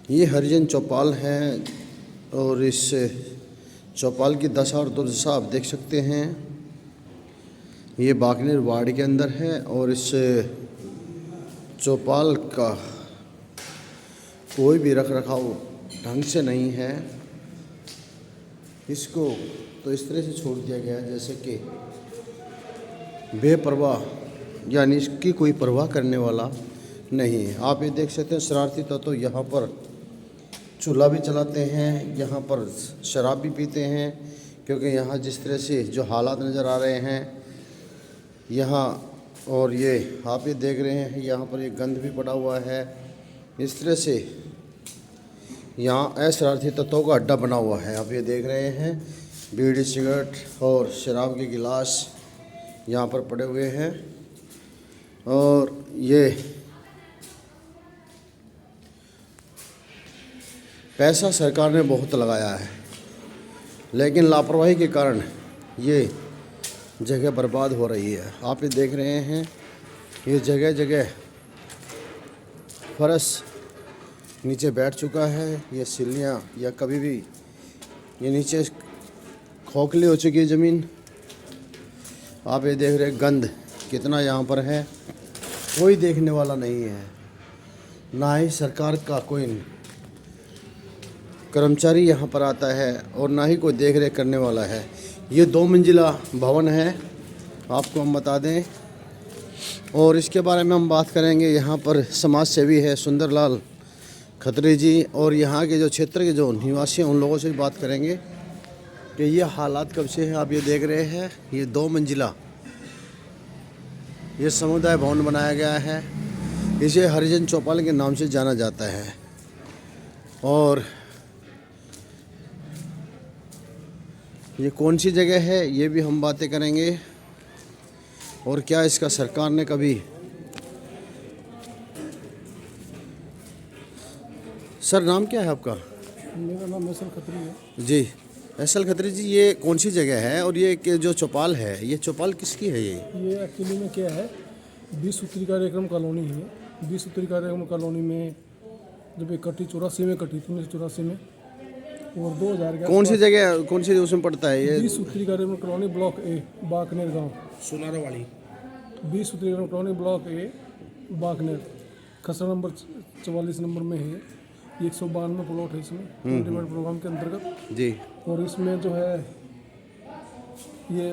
ये हरिजन चौपाल है और इस चौपाल की दशा और दुर्दशा आप देख सकते हैं। ये बाकनेर वार्ड के अंदर है और इस चौपाल का कोई भी रख रखाव ढंग से नहीं है। इसको तो इस तरह से छोड़ दिया गया है जैसे कि बेपरवाह, यानी इसकी कोई परवाह करने वाला नहीं है। आप ये देख सकते हैं शरारती तत्व यहाँ पर चूल्हा भी चलाते हैं, यहाँ पर शराब भी पीते हैं, क्योंकि यहाँ जिस तरह से जो हालात नज़र आ रहे हैं यहाँ, और ये आप ये देख रहे हैं यहाँ पर एक गंद भी पड़ा हुआ है। इस तरह से यहाँ अशरारती तत्वों का अड्डा बना हुआ है। आप ये देख रहे हैं बीड़ी सिगरेट और शराब के गिलास यहाँ पर पड़े हुए हैं और ये पैसा सरकार ने बहुत लगाया है, लेकिन लापरवाही के कारण ये जगह बर्बाद हो रही है। आप ये देख रहे हैं ये जगह जगह फर्श नीचे बैठ चुका है। ये सीढ़ियाँ या कभी भी ये नीचे खोखली हो चुकी है ज़मीन। आप ये देख रहे हैं गंद कितना यहाँ पर है, कोई देखने वाला नहीं है, ना ही सरकार का कोई कर्मचारी यहाँ पर आता है और ना ही कोई देख रेख करने वाला है। ये 2 मंजिला भवन है, आपको हम बता दें, और इसके बारे में हम बात करेंगे। यहाँ पर समाज सेवी है सुंदरलाल खत्री जी, और यहाँ के जो क्षेत्र के जो निवासी हैं उन लोगों से भी बात करेंगे कि ये हालात कब से हैं। आप ये देख रहे हैं ये 2 मंजिला ये समुदाय भवन बनाया गया है। इसे हरिजन चौपाल के नाम से जाना जाता है और ये कौन सी जगह है ये भी हम बातें करेंगे, और क्या इसका सरकार ने कभी। सर नाम क्या है आपका? मेरा नाम एसल खत्री है जी। एसल खत्री जी, ये कौन सी जगह है और ये जो चौपाल है ये चौपाल किसकी है? ये एक्चुअली में क्या है, 20 सूत्री कार्यक्रम कॉलोनी है। 20 सूत्री कार्यक्रम कॉलोनी में जब एक कटी 84 में कटी थी, 1984 में, और 2000 के कौन सी जगह कौन सी उसमें पड़ता है ये? 20 सूत्री कार्यक्रम कॉलोनी ब्लॉक ए बाकनेर गांव सुनारा वाली। 20 सूत्री कार्यक्रम कॉलोनी ब्लॉक ए बाकनेर खसरा नंबर 44 नंबर में है। 192 प्लॉट है इसमें 20 बेड प्रोग्राम के अंतर्गत जी। और इसमें जो है ये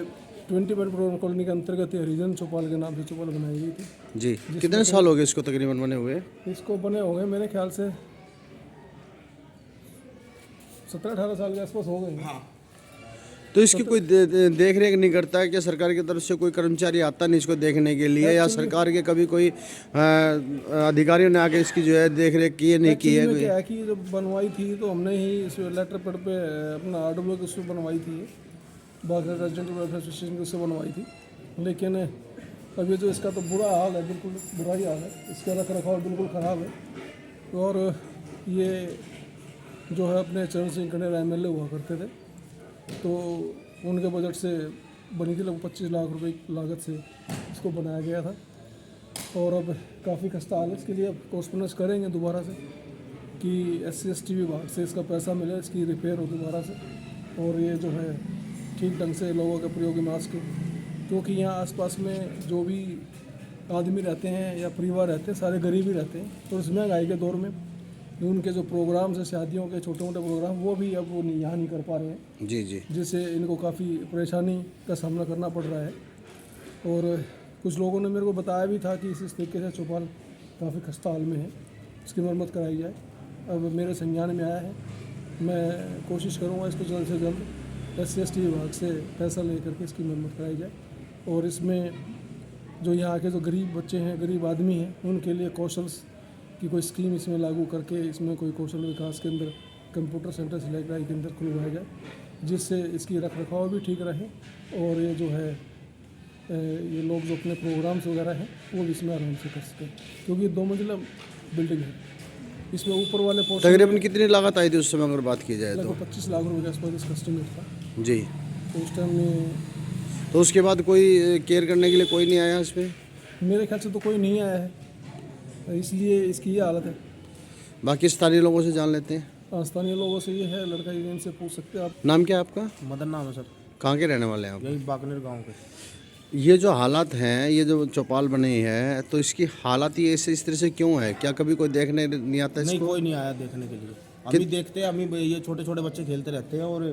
20 बेड प्रोग्राम कॉलोनी के अंतर्गत हरिजन चौपाल के नाम से चौपाल बनाई गई थी। जी। कितने साल हो गए इसको तकरीबन बने हुए? इसको बने हो गए मेरे ख्याल से 17-18 साल के आसपास हो गए। हाँ। तो इसकी कोई देख रेख नहीं करता है कि सरकार की तरफ से कोई कर्मचारी आता नहीं इसको देखने के लिए, या सरकार के कभी कोई अधिकारियों ने आके इसकी जो है देख रेख की है नहीं की है? क्या है कि जब बनवाई थी तो हमने ही इस लेटर पेड पे अपना आर्डर बुक उससे बनवाई थी, बाकी रेजिडेंट वेलफेयर एसोसिएशन की उससे बनवाई थी। लेकिन अब ये जो इसका तो बुरा हाल है, बिल्कुल बुरा ही हाल है, इसका रख रखाव बिल्कुल ख़राब है। और ये जो है अपने चरण सिंह कनेर MLA हुआ करते थे, तो उनके बजट से बनी थी, लगभग 25 लाख रुपए लागत से इसको बनाया गया था। और अब काफ़ी खस्ता हाल है, इसके लिए अब कॉस्पनेस करेंगे दोबारा से कि SC/ST विभाग से इसका पैसा मिले, इसकी रिपेयर हो दोबारा से, और ये जो है ठीक ढंग से लोगों के प्रयोग में आ सके। क्योंकि यहाँ आसपास में जो भी आदमी रहते हैं या परिवार रहते हैं सारे गरीब ही रहते हैं, तो इस महंगाई के दौर में उनके जो प्रोग्राम्स हैं शादियों के छोटे मोटे प्रोग्राम वो भी अब वो यहाँ नहीं कर पा रहे हैं। जी जी। जिससे इनको काफ़ी परेशानी का सामना करना पड़ रहा है। और कुछ लोगों ने मेरे को बताया भी था कि इस तरीके से चौपाल काफ़ी खस्ता हाल में है, इसकी मरम्मत कराई जाए। अब मेरे संज्ञान में आया है, मैं कोशिश करूँगा इसको जल्द से जल्द SC/ST विभाग से पैसा ले करके इसकी मरम्मत कराई जाए। और इसमें जो यहाँ के जो गरीब बच्चे हैं, गरीब आदमी हैं, उनके लिए कौशल की कोई स्कीम इसमें लागू करके इसमें कोई कौशल विकास के अंदर कंप्यूटर सेंटर सिलेक्ट के अंदर खुलवाया जाए, जिससे इसकी रख रखाव भी ठीक रहे और ये जो है ये लोग जो अपने प्रोग्राम्स वगैरह हैं वो भी इसमें आराम से कर सकें। क्योंकि 2 मंजिला बिल्डिंग है, इसमें ऊपर वाले पोर्शन तकरीबन कितनी लागत आई थी उस समय अगर बात की जाए तो? 25 लाख रुपये के आसपास इसका एस्टिमेट था जी। तो उस टाइम में। तो उसके बाद कोई केयर करने के लिए कोई नहीं आया इस पर? मेरे ख्याल से तो कोई नहीं आया है, इसलिए इसकी ये हालत है। बाकी स्थानीय लोगों से जान लेते हैं। स्थानीय लोगों से ये है, लड़का यूनियन से पूछ सकते हैं आप। नाम क्या है आपका? मदन नाम है सर, कहाँ के रहने वाले हैं आप? यही बागनेर गांव के। ये जो हालात हैं, ये जो चौपाल बनी है, तो इसकी हालात ये इस तरह से क्यों है? क्या कभी कोई देखने नहीं आता नहीं, इसको? कोई नहीं आया देखने के लिए। हम ही देखते हैं, हम ही ये छोटे छोटे बच्चे खेलते रहते हैं। और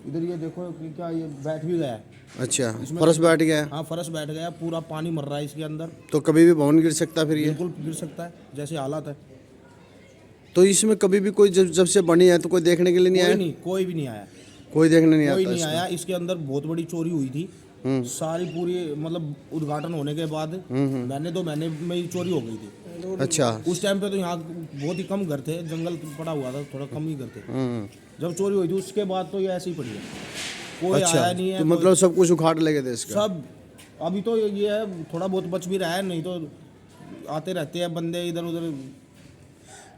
इधर ये देखो कि क्या ये बैठ भी गया है। अच्छा, फर्श बैठ गया है। हाँ, फर्श बैठ गया, पूरा पानी मर रहा है इसके अंदर। तो कभी भी भवन गिर सकता है फिर ये? बिल्कुल गिर सकता है, जैसे हालात है। तो इसमें कभी भी कोई जब से बनी है तो कोई देखने के लिए नहीं कोई आया? नहीं, कोई भी नहीं आया, कोई देखने नहीं कोई आता नहीं आया। इसके अंदर बहुत बड़ी चोरी हुई थी, सारी पूरी मतलब उद्घाटन होने के बाद महीने 2 महीने में ही चोरी हो गई थी। अच्छा। उस टाइम पे तो यहाँ बहुत ही कम घर थे, जंगल पड़ा हुआ था, थोड़ा कम ही घर थे। जब चोरी हुई थी उसके बाद तो ये ऐसे ही पड़ी है, कोई अच्छा, आया नहीं है। तो मतलब सब कुछ उखाड़ ले गए थे इसका? सब अभी तो ये है, थोड़ा बहुत बच भी रहा है, नहीं तो आते रहते हैं बंदे इधर उधर।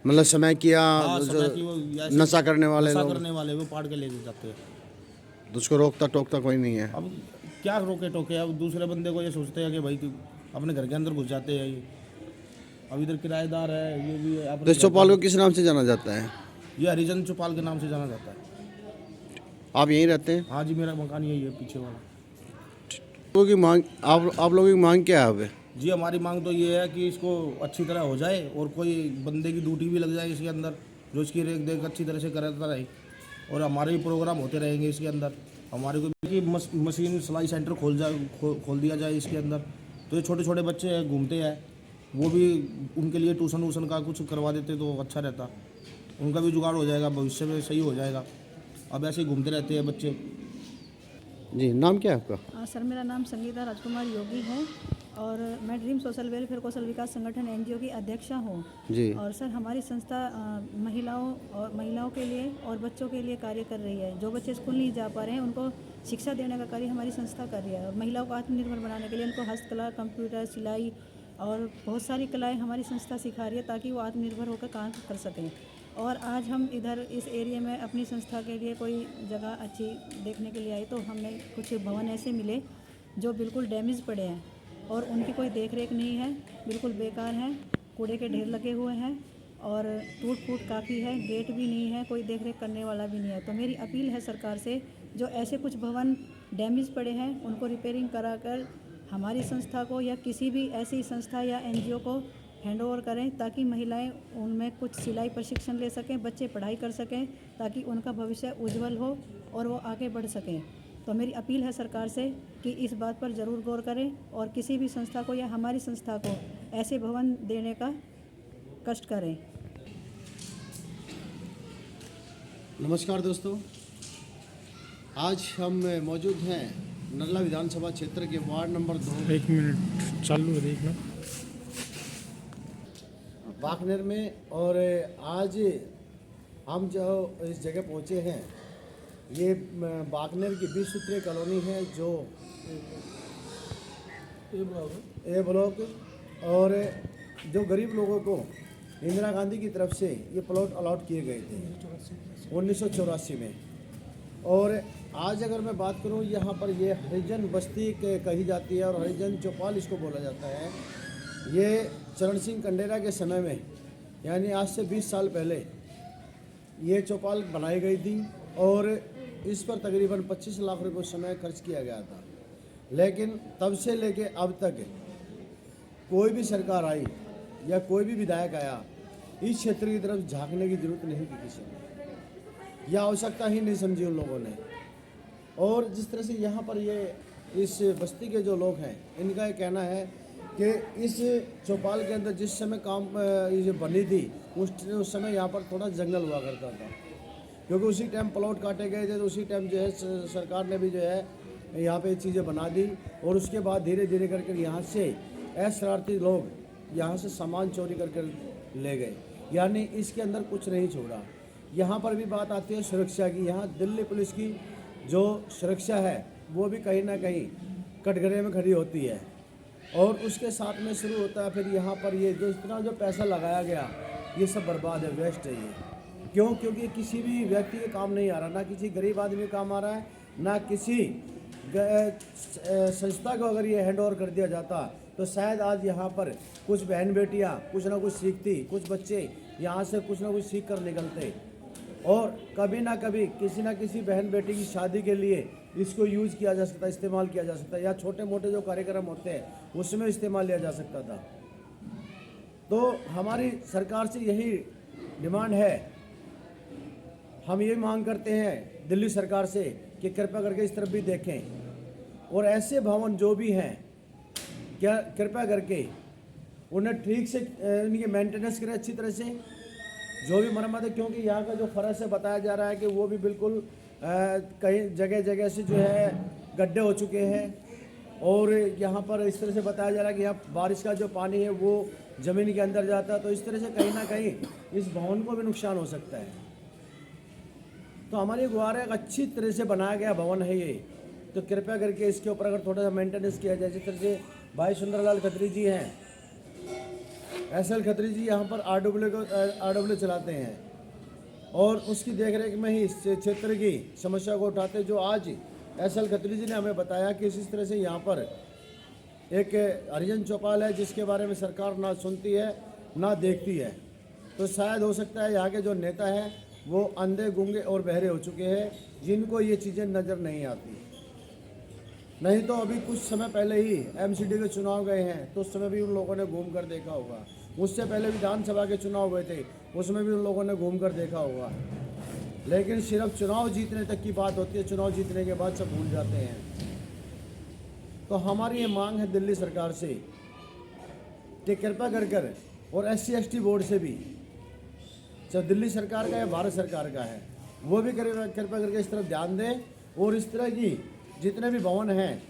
मतलब समय किया हाँ, जो समय की वो ऐसे नशा करने वाले नशा लोग, करने वाले वो पाड़ के ले जाते हैं। तो उसको रोकता टोकता कोई नहीं है? अब क्या रोके टोके, अब दूसरे बंदे को ये सोचते हैं कि भाई तू अपने घर के अंदर घुस जाते हैं ये। अब इधर किराएदार है, ये भी है। तो इस चौपाल को किस नाम से जाना जाता है? ये हरिजन चौपाल के नाम से जाना जाता है। आप यहीं रहते हैं? हाँ जी, मेरा मकान यही है पीछे वाला। लोगों की मांग, आप लोगों की मांग क्या है अब? जी, हमारी मांग तो ये है कि इसको अच्छी तरह हो जाए और कोई बंदे की ड्यूटी भी लग जाए इसके अंदर, जो इसकी रेख देख अच्छी तरह से करता रहे। और हमारे भी प्रोग्राम होते रहेंगे इसके अंदर। हमारे को भी मशीन सिलाई सेंटर खोल दिया जाए इसके अंदर। तो ये छोटे छोटे बच्चे हैं, घूमते हैं, वो भी उनके लिए ट्यूशन वूशन का कुछ करवा देते तो अच्छा रहता। उनका भी जुगाड़ हो जाएगा, भविष्य में सही हो जाएगा। अब ऐसे ही घूमते रहते हैं बच्चे। जी, नाम क्या है आपका? सर, मेरा नाम संगीता राजकुमार योगी है और मैं ड्रीम सोशल वेलफेयर कौशल विकास संगठन एनजीओ की अध्यक्षा हूँ। जी। और सर, हमारी संस्था महिलाओं के लिए और बच्चों के लिए कार्य कर रही है। जो बच्चे स्कूल नहीं जा पा रहे हैं उनको शिक्षा देने का कार्य हमारी संस्था कर रही है। और महिलाओं को आत्मनिर्भर बनाने के लिए उनको हस्तकला, कंप्यूटर, सिलाई और बहुत सारी कलाएँ हमारी संस्था सिखा रही है ताकि वो आत्मनिर्भर होकर काम कर सकें। और आज हम इधर इस एरिया में अपनी संस्था के लिए कोई जगह अच्छी देखने के लिए आए तो हमें कुछ भवन ऐसे मिले जो बिल्कुल डैमेज पड़े हैं और उनकी कोई देख रेख नहीं है, बिल्कुल बेकार हैं, कूड़े के ढेर लगे हुए हैं और टूट फूट काफ़ी है, गेट भी नहीं है, कोई देख रेख करने वाला भी नहीं है। तो मेरी अपील है सरकार से, जो ऐसे कुछ भवन डैमेज पड़े हैं उनको रिपेयरिंग कराकर हमारी संस्था को या किसी भी ऐसी संस्था या एनजीओ को हैंड ओवर करें ताकि महिलाएं उनमें कुछ सिलाई प्रशिक्षण ले सकें, बच्चे पढ़ाई कर सकें ताकि उनका भविष्य उज्जवल हो और वो आगे बढ़ सकें। तो मेरी अपील है सरकार से कि इस बात पर ज़रूर गौर करें और किसी भी संस्था को या हमारी संस्था को ऐसे भवन देने का कष्ट करें। नमस्कार दोस्तों, आज हम मौजूद हैं नल्ला विधानसभा क्षेत्र के वार्ड नंबर 2 1 मिनट चालू है देखना, बागनेर में। और आज हम जो इस जगह पहुंचे हैं, ये बागनेर की 20 सूत्रीय कॉलोनी है जो ए ब्लॉक। और जो गरीब लोगों को इंदिरा गांधी की तरफ से ये प्लॉट अलॉट किए गए थे 1984 में। और आज अगर मैं बात करूं, यहाँ पर ये हरिजन बस्ती कही जाती है और हरिजन चौपाल इसको बोला जाता है। ये चरण सिंह कंडेरा के समय में, यानी आज से 20 साल पहले ये चौपाल बनाई गई थी और इस पर तकरीबन 25 लाख रुपए उस समय खर्च किया गया था। लेकिन तब से लेके अब तक कोई भी सरकार आई या कोई भी विधायक आया, इस क्षेत्र की तरफ झांकने की जरूरत नहीं की किसी ने, यह आवश्यकता ही नहीं समझी उन लोगों ने। और जिस तरह से यहाँ पर ये इस बस्ती के जो लोग हैं, इनका ये कहना है कि इस चौपाल के अंदर जिस समय काम ये बनी थी उस समय यहाँ पर थोड़ा जंगल हुआ करता था, क्योंकि उसी टाइम प्लॉट काटे गए थे। तो उसी टाइम जो है सरकार ने भी जो है यहाँ पे चीज़ें बना दी और उसके बाद धीरे धीरे करके यहाँ से शरारती लोग यहाँ से सामान चोरी करके ले गए, यानी इसके अंदर कुछ नहीं छोड़ा। यहाँ पर भी बात आती है सुरक्षा की। यहाँ दिल्ली पुलिस की जो सुरक्षा है वो भी कहीं ना कहीं कटघरे में खड़ी होती है और उसके साथ में शुरू होता है फिर यहाँ पर ये जो इतना जो पैसा लगाया गया ये सब बर्बाद है, वेस्ट है ये। क्यों? क्योंकि किसी भी व्यक्ति के काम नहीं आ रहा, ना किसी गरीब आदमी का काम आ रहा है, ना किसी संस्था को अगर ये हैंड ओवर कर दिया जाता तो शायद आज यहाँ पर कुछ बहन बेटियाँ कुछ ना कुछ सीखती, कुछ बच्चे यहाँ से कुछ ना कुछ सीख कर निकलते, और कभी ना कभी किसी ना किसी बहन बेटी की शादी के लिए इसको यूज़ किया जा सकता, इस्तेमाल किया जा सकता, या छोटे मोटे जो कार्यक्रम होते हैं उसमें इस्तेमाल लिया जा सकता था। तो हमारी सरकार से यही डिमांड है, हम ये मांग करते हैं दिल्ली सरकार से कि कृपया करके इस तरफ भी देखें, और ऐसे भवन जो भी हैं क्या कृपया करके उन्हें ठीक से इनकी मेंटेनेंस करें अच्छी तरह से, जो भी मरम्मत है, क्योंकि यहाँ का जो फर्श है बताया जा रहा है कि वो भी बिल्कुल कई जगह जगह से जो है गड्ढे हो चुके हैं, और यहाँ पर इस तरह से बताया जा रहा है कि यहाँ बारिश का जो पानी है वो ज़मीन के अंदर जाता है, तो इस तरह से कहीं ना कहीं इस भवन को भी नुकसान हो सकता है। तो हमारी गुहार है, एक अच्छी तरह से बनाया गया भवन है ये, तो कृपया करके इसके ऊपर अगर थोड़ा सा मेंटेनेंस किया जाए। जिस तरह से भाई सुंदरलाल खत्री जी हैं, SL खत्री जी यहाँ पर RW चलाते हैं, और उसकी देखरेख में ही इस क्षेत्र की समस्या को उठाते, जो आज SL खत्री जी ने हमें बताया कि इस तरह से यहाँ पर एक हरिजन चौपाल है जिसके बारे में सरकार ना सुनती है ना देखती है। तो शायद हो सकता है यहाँ के जो नेता हैं वो अंधे गूंगे और बहरे हो चुके हैं, जिनको ये चीज़ें नज़र नहीं आती। नहीं तो अभी कुछ समय पहले ही MCD के चुनाव गए हैं, तो उस समय भी उन लोगों ने घूम कर देखा होगा। उससे पहले विधानसभा के चुनाव हुए थे, उसमें भी उन लोगों ने घूम कर देखा होगा। लेकिन सिर्फ चुनाव जीतने तक की बात होती है, चुनाव जीतने के बाद सब भूल जाते हैं। तो हमारी ये मांग है दिल्ली सरकार से कि कृपया कर और SC/ST बोर्ड से भी, चाहे दिल्ली सरकार का या भारत सरकार का है, वो भी कृपया करके इस तरफ ध्यान दें, और इस तरह की जितने भी भवन हैं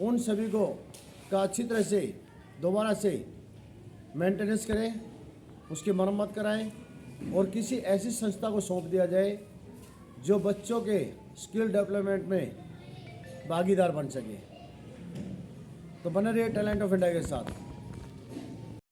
उन सभी को का अच्छी तरह से दोबारा से मेंटेनेंस करें, उसकी मरम्मत कराएं, और किसी ऐसी संस्था को सौंप दिया जाए जो बच्चों के स्किल डेवलपमेंट में भागीदार बन सके। तो बने रहिए टैलेंट ऑफ इंडिया के साथ।